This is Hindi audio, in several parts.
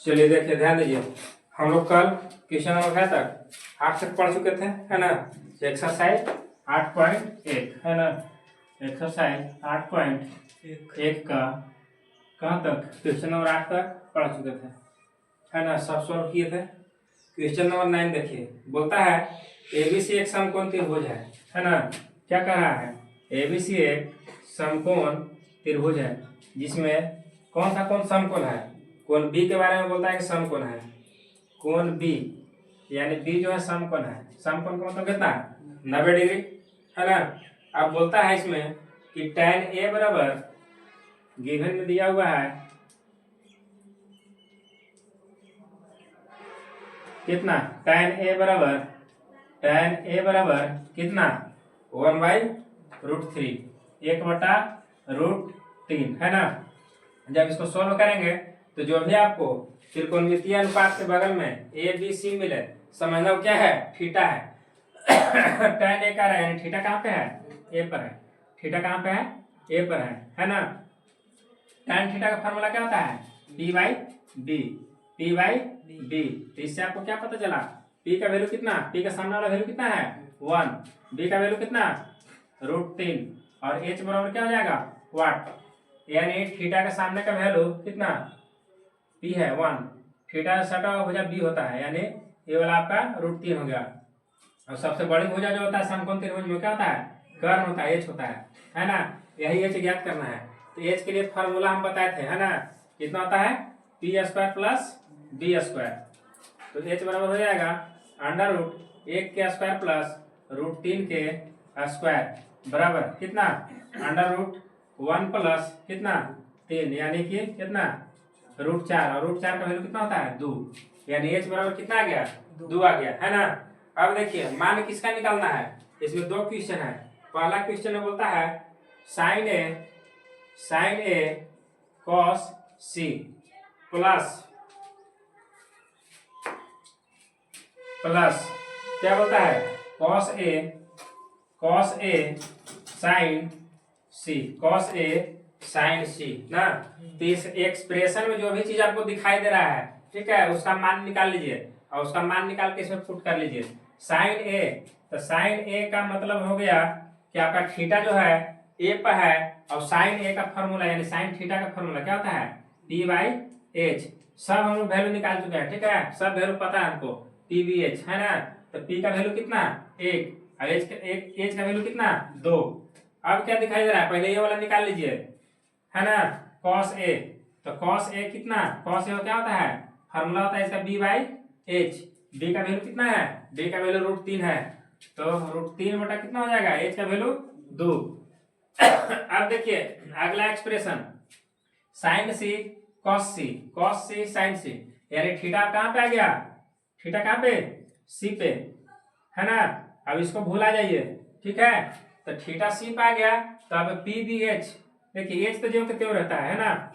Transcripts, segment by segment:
चलिए देखिए, ध्यान दीजिए। हम लोग कल क्वेश्चन नंबर क्या तक 8 तक पढ़ चुके थे, है ना। एक्सरसाइज 8.1 है ना। एक्सरसाइज 8.1 का कहाँ तक, क्वेश्चन नंबर 8 तक पढ़ चुके थे, है ना। सब सॉल्व किए थे। क्वेश्चन नंबर 9 देखिए, बोलता है एबीसी एक समकोण त्रिभुज है ना। क्या कह रहा है, एबीसी एक समकोण त्रिभुज है जिसमें कौन सा कोण समकोण है। कोण बी के बारे में बोलता है कि समकोण है। कोण बी यानी बी जो है समकोण है। समकोण का मतलब कितना है, 90 डिग्री, है ना। अब बोलता है इसमें कि tan ए बराबर, गिवन में दिया हुआ है कितना, tan ए बराबर कितना 1/√3, 1/√3, है ना। जब इसको सोल्व करेंगे तो जो भी आपको त्रिकोणमितीय अनुपात के बगल में ए बी सी मिले, समझना क्या है, थीटा है। tan ए का रहा है यानी थीटा कहाँ पे है, ए पर है। थीटा कहाँ पे है, ए पर है ना। tan थीटा का फॉर्मूला क्या होता है, P/B। तो इससे आपको क्या पता चला, P का वैल्यू कितना, P का सामने वाला वैल्यू कितना है 1, B का वैल्यू कितना √3 और H बराबर क्या हो जाएगा वाट। यानी थीटा के सामने का वैल्यू कितना P है 1, थीटा सटा हुआ भुजा B होता है, यानी ये वाला आपका √3 हो गया। और सबसे बड़ी भुजा जो होता है समकोण त्रिभुज में क्या होता है, कर्ण होता है, H होता है ना। यही H ज्ञात करना है। तो H के लिए फॉर्मूला हम बताए थे, है ना। कितना होता है P² + B²। तो H बराबर हो जाएगा √1 के स्क्वायर प्लस √3 के स्क्वायर बराबर कितना √1 प्लस कितना 3, यानी कि कितना √4, और √4 का वैल्यू कितना होता है 2, यानी H बराबर कितना आ गया 2 आ गया, है ना। अब देखिए मान किसका निकालना है, इसमें दो क्वेश्चन है। पहला क्वेश्चन में बोलता है sin A cos C plus क्या बोलता है cos A sin C ना। तो इस एक्सप्रेशन में जो भी चीज आपको दिखाई दे रहा है, ठीक है, उसका मान निकाल लीजिए और उसका मान निकाल के इसमें पुट कर लीजिए। sin A, तो sin A का मतलब हो गया कि आपका थीटा जो है ए पर है, और sin A का फॉर्मूला यानी sin थीटा का फॉर्मूला क्या होता है P/H। सब हम लोग वैल्यू निकाल चुके हैं, ठीक है, सब वैल्यू पता है हमको P/H, है ना। तो P का वैल्यू कितना 1 और H का वैल्यू कितना 2। अब क्या दिखाई दे रहा है, पहले ये वाला निकाल लीजिए, है ना, cos A। तो cos A कितना, cos A क्या होता है, फॉर्मूला होता है इसका B/H। B का वैल्यू कितना है, B का वैल्यू √3 है, तो √3 बटा कितना हो जाएगा, H का वैल्यू 2। अब देखिए अगला expression sin C cos C sin C, यानी थीटा कहाँ पे आ गया, थीटा कहाँ पे C पे, है ना। अब इसको भूला जाइए, ठीक है। तो थीटा C पे आ गया, तो अब P/B/H, देखिए H तो जो के त्यों रहता है ना।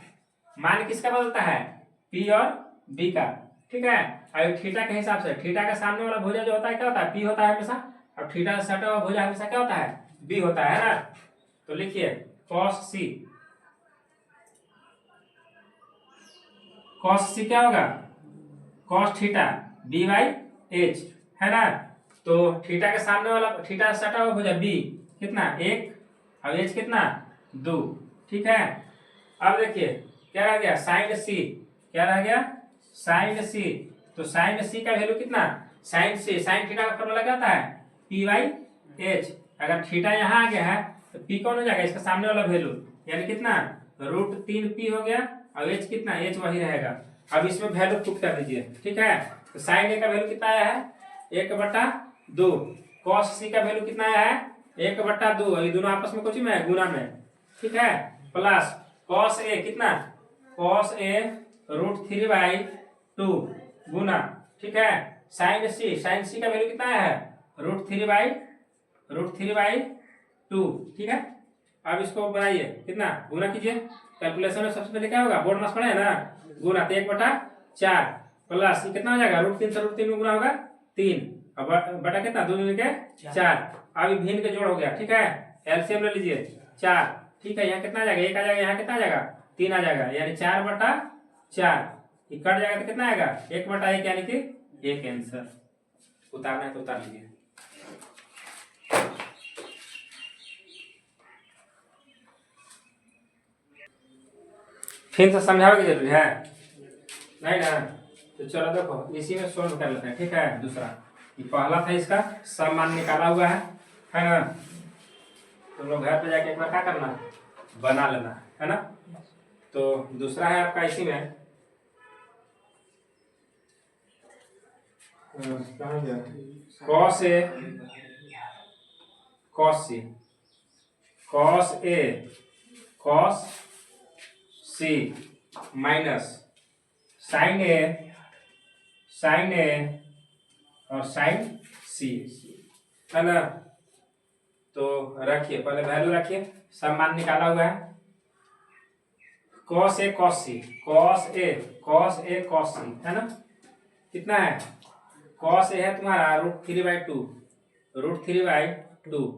मान किसका बदलता है, P और B का, ठीक है। अब थीटा के हिसाब से थीटा का सामने वाला भुजा जो होता है क्या होता है, P होता है हमेशा, और थीटा से सटा हुआ भुजा हमेशा क्या होता है, B होता है ना। तो लिखिए cos C क्या होगा, cos थीटा B/H, है ना। तो थीटा के सामने वाला थीटा सटा हुआ भुजा B कितना 1 और H कितना 2, ठीक है। अब देखिए क्या रह गया sin C, क्या रह गया sin C। तो sin C का वैल्यू कितना, sin थीटा का फॉर्मूला क्या होता है P/H। अगर थीटा यहाँ आ गया है तो P कौन हो जाएगा, इसका सामने वाला वैल्यू, यानी कितना √3P हो गया, और H कितना, H वही रहेगा। अब इसमें वैल्यू पुट कर दीजिए, ठीक है। तो sin A का वैल्यू कितना आया है 1/2, cos C का वैल्यू कितना आया है 1/2, ये दोनों आपस में कुछ में है, गुना में, ठीक है, प्लस cos A कितना, cos A √3/2 गुना, ठीक है, sin C का वैल्यू कितना आया है √3/2, ठीक है। अब इसको बनाइए, कितना गुना कीजिए, कैलकुलेशन में सबसे पहले क्या होगा, बोर्ड मास पड़ा है ना, गुना, तो 1/4 प्लस ये कितना हो जाएगा √3 से √3 में गुना होगा 3 और बटा कितना 2 के 4। अब ये भिन्न के जोड़ हो गया, ठीक है, एलसीएम ले लीजिए 4, ठीक है। यहाँ कितना आ जाएगा 1 आ जाएगा, यहाँ कितना आ जाएगा 3 आ जाएगा, यानी 4/4 ये कट जाएगा तो कितना आएगा 1/1 यानी कि 1 आंसर। उतारना है तो उतार लीजिए। फिर से समझाओगे जरूरी है नहीं ना? तो चलो देखो इसी में सोल्व कर लेते हैं, ठीक है। दूसरा ये पहला था, इसका सब मान निकाला हुआ है ना? तुम लोग घर पे जाके एक बार क्या करना, बना लेना है ना। तो दूसरा है आपका इसी में cos A cos C cos A cos C minus sign ए और साइन सी है ना। तो रखिए, पहले वैल्यू रखिए, सब मान निकाला हुआ है। Cos A cos C cos A cos सी है ना। कितना है? कॉस ए है तुम्हारा √3/2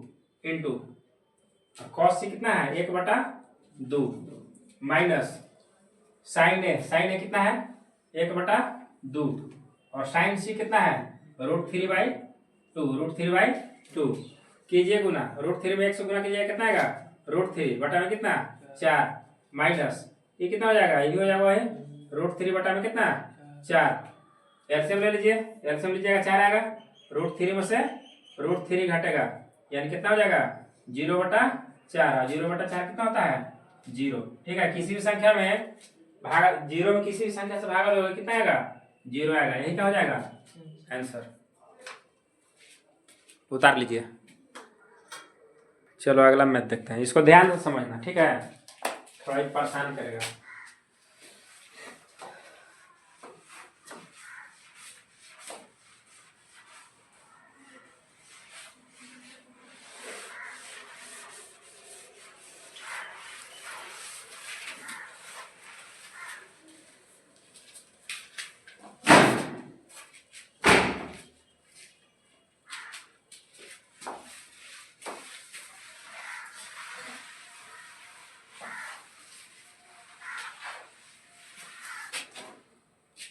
इंटू कॉस सी कितना है 1/2 माइनस साइन ए कितना है 1/2 और साइन सी कितना है √3/2 कीजिए गुना। √3 से गुना कीजिए कितना आएगा √3 बटा में कितना 4 माइनस ये कितना हो जाएगा, ये हो जाएगा है √3 बटा में कितना 4। एलसीएम ले लीजिए, एलसीएम लीजिएगा 4 आएगा। √3 में से √3 घटेगा यानी कितना हो जाएगा 0/4। 0/4 कितना होता है 0, ठीक है। किसी भी संख्या में भागा 0 में किसी भी संख्या से भागा दोगे कितना आएगा 0 आएगा, यही क्या हो जाएगा आंसर। उतार लीजिए। चलो अगला मैथ देखते हैं, इसको ध्यान से समझना, ठीक है। थोड़ा परेशान करेगा।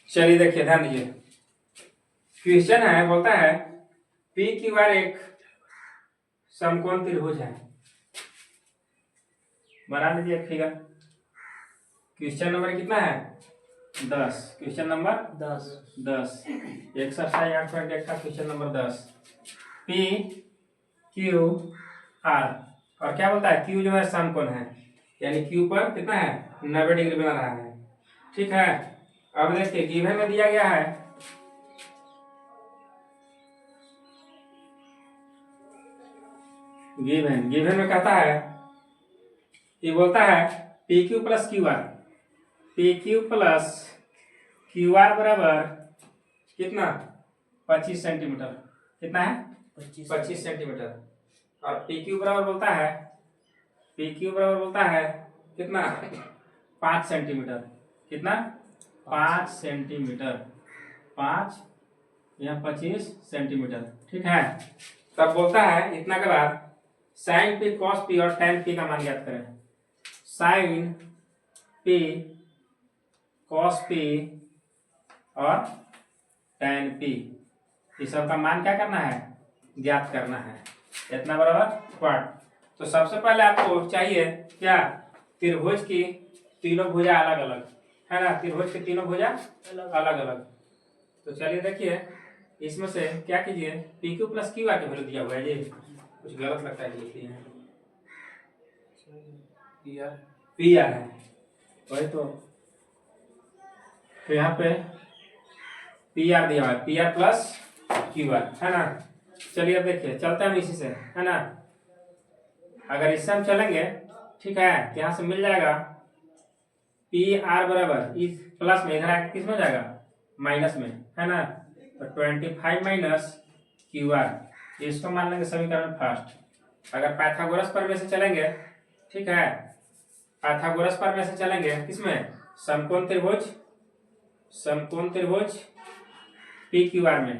चलिए देखिए, ध्यान दीजिए। क्वेश्चन है, बोलता है पी क्यू आर एक समकोण त्रिभुज है। बना लीजिए एक फिगर। क्वेश्चन नंबर कितना है 10। क्वेश्चन नंबर 10 एक्सरसाइज 8.1 का question number 10। P Q R और क्या बोलता है क्यू जो है समकोण है यानी क्यू पर कितना है 90 डिग्री बना रहा है, ठीक है। अब देखिए गिवन में दिया गया है गिवन में कहता है, ये बोलता है P Q plus Q are बराबर कितना 25 सेंटीमीटर। कितना है 25 सेंटीमीटर। और पी क्यू बराबर बोलता है कितना 5 सेंटीमीटर। कितना 5 सेंटीमीटर 5 यहाँ 25 सेंटीमीटर, ठीक है। तब बोलता है इतना के बाद साइन पी कॉस पी और टेन पी का मान ज्ञात करें। साइन पी कॉस पी और टेन पी इस सब का मान क्या करना है ज्ञात करना है। इतना बराबर क्वाड। तो सबसे पहले आपको चाहिए क्या त्रिभुज की तीनों भुजा अलग अलग है ना। त्रिभुज की तीनों भुजा अलग अलग। तो चलिए देखिए इसमें से क्या कीजिए P Q plus Q are की वैल्यू दिया हुआ है। जी कुछ गलत लगता है पी आर है वही तो यहाँ पे पी आर दिया हुआ है P R plus Q are है ना। चलिए अब देखिए चलते हैं इसी से है ना। अगर इससे हम चलेंगे ठीक है तो यहाँ से मिल जाएगा पी आर बराबर इस प्लस में इधर आके किस में जाएगा माइनस में है ना। तो 25 माइनस क्यू आर इसको मान लेंगे समीकरण फर्स्ट। अगर पाइथागोरस पर में से चलेंगे ठीक है पाइथागोरस पर में से चलेंगे किसमें समकोण त्रिभुज पी क्यू आर में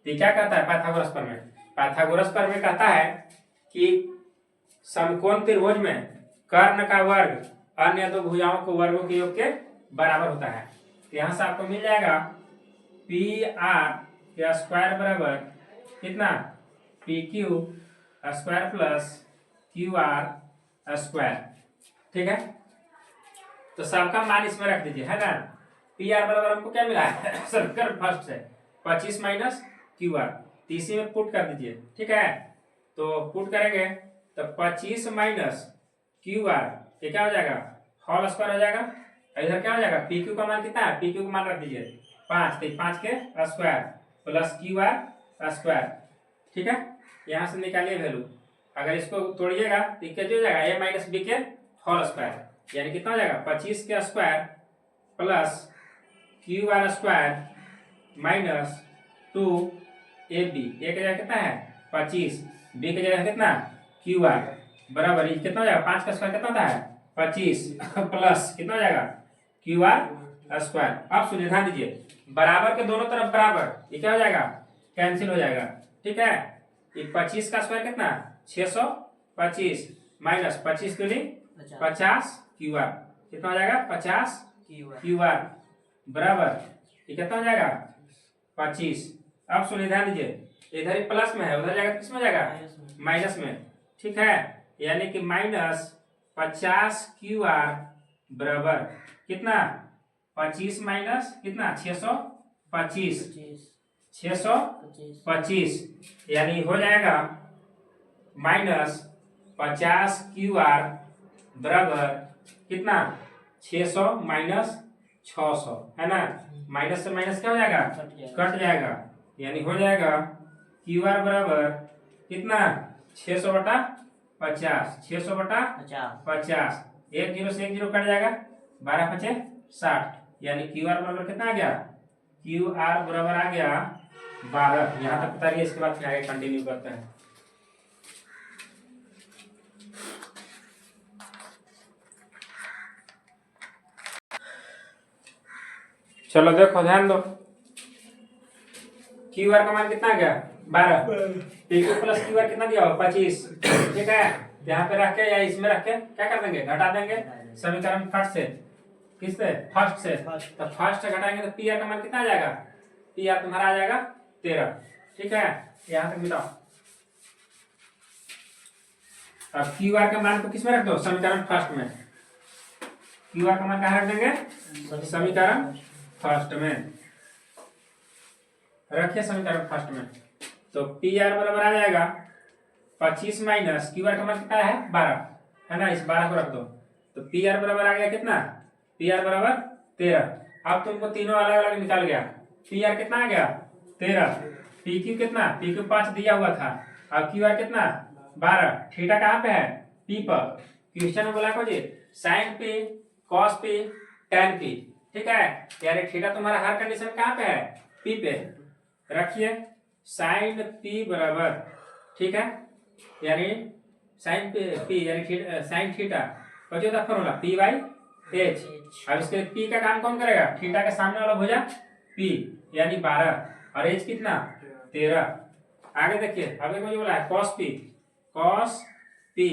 तो क्या कहता है पाइथागोरस पर में कहता है कि समकोण त्रिभुज में कर्ण का वर्ग अन्य दो भुजाओं को वर्गों के योग के बराबर होता है। तो यहाँ से आपको मिल जाएगा पी आर का स्क्वायर बराबर कितना, P Q square plus Q R square. ठीक है, तो सबका मान इसमें रख दीजिए, है ना। पी आर बराबर हमको क्या मिला है समीकरण फर्स्ट है 25 माइनस क्यू आर, तो इसी में पुट कर दीजिए। ठीक है, तो पुट करेंगे तो 25 माइनस क्यू आर ये क्या हो जाएगा, होल स्क्वायर हो जाएगा। इधर क्या हो जाएगा, पी क्यू का मान कितना है, पी क्यू का मान रख दीजिए 5, तो 5 के square plus Q R square. ठीक है, यहाँ से निकालिए वैल्यू, अगर इसको तोड़िएगा तो क्या हो जाएगा, ए माइनस बी के होल स्क्वायर, यानी कितना हो जाएगा 25 के square plus Q R square minus 2 A B. A का जगह कितना है 25, बी का जगह कितना क्यू आर बराबर ये कितना हो जाएगा, 5 का स्क्वायर कितना होता है 25 प्लस कितना हो जाएगा क्यू आर स्क्वायर। अब सुनिए ध्यान दीजिए, बराबर के दोनों तरफ बराबर, ये क्या हो जाएगा कैंसिल हो जाएगा। ठीक है, ये 25 का स्क्वायर कितना 625 माइनस 25 दूनी 50 क्यू आर कितना हो जाएगा 50 क्यू आर बराबर ये कितना हो जाएगा 25। अब सुनिए ध्यान दीजिए, इधर ही प्लस में है, उधर जाएगा किस में जाएगा माइनस में। ठीक है, यानी कि माइनस 50 क्यू आर बराबर कितना 25 माइनस कितना 625 यानी हो जाएगा माइनस 50 क्यू आर बराबर कितना 600 माइनस 600, है ना। माइनस से माइनस क्या हो जाएगा कट जाएगा, यानी हो जाएगा क्यू आर बराबर कितना 600 बटा 50, 600 बटा 50, एक जीरो से एक जीरो कट जाएगा 12 पचे 60, यानी क्यू आर बराबर कितना आ गया, क्यू आर बराबर आ गया 12। यहाँ तक बता रही है, इसके बाद फिर आगे कंटिन्यू करते हैं। चलो देखो ध्यान दो, क्यू आर का मान कितना आ गया 12, P Q plus Q are कितना दिया हो 25। ठीक है, यहाँ पे रख के या इसमें रख के क्या कर देंगे घटा देंगे समीकरण फर्स्ट से, किससे फर्स्ट से, तो फर्स्ट से घटाएंगे तो पी आर का मान कितना आ जाएगा, पी आर तुम्हारा आ जाएगा 13। ठीक है, यहाँ तक मिटाओ। अब क्यू आर के मान को किसमें रख दो समीकरण फर्स्ट में, क्यू आर का मान कहाँ रख देंगे समीकरण फर्स्ट में, रखिए समीकरण फर्स्ट में। तो पी आर बराबर आ जाएगा 25 माइनस क्यू आर का मान कितना है 12, है ना, इस 12 को रख दो, तो पी आर बराबर आ गया कितना, पी आर बराबर 13। अब तुमको तीनों अलग अलग निकाल गया, पी आर कितना आ गया 13, पी क्यू कितना, पी क्यू 5 दिया हुआ था, अब क्यू आर कितना 12, थीटा कहाँ पे है पी पर, क्वेश्चन में बोला को G sine P cos P tan P. ठीक है, यानी थीटा तुम्हारा हर कंडीशन कहाँ पे है पी पे, रखिए साइन पी बराबर, ठीक है, यानी साइन पी यानी साइन थीटा बच्चों होता फॉर्मूला पी बाई एच। अब इसके पी का काम कौन करेगा, थीटा के सामने वाला भुजा पी यानी 12 और एच कितना 13। आगे देखिए, अब एक मुझे बोला है cos P, cos P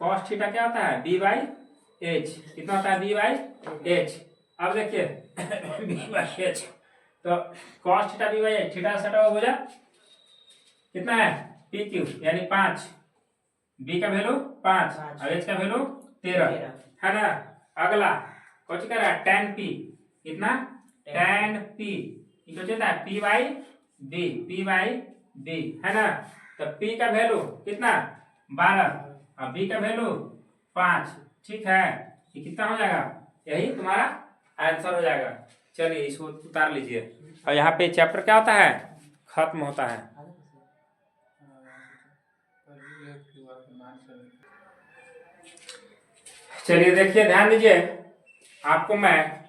cos theta क्या होता है बी बाई एच, कितना होता है बी बाई एच। अब देखिए बी बाई एच, तो cos theta B by H, theta सटा हुआ भुजा कितना है पी क्यू यानी 5, बी का वैल्यू 5 और एच का वैल्यू 13, है ना। अगला कौन कर रहा है टेन पी, कितना टेन पी होता है P by B, P by B, है ना। तो पी का वैल्यू कितना 12 और बी का वैल्यू 5। ठीक है, ये कितना हो जाएगा, यही तुम्हारा आंसर हो जाएगा। चलिए इसको उतार लीजिए और यहाँ पे चैप्टर क्या होता है खत्म होता है। चलिए देखिए ध्यान दीजिए, आपको मैं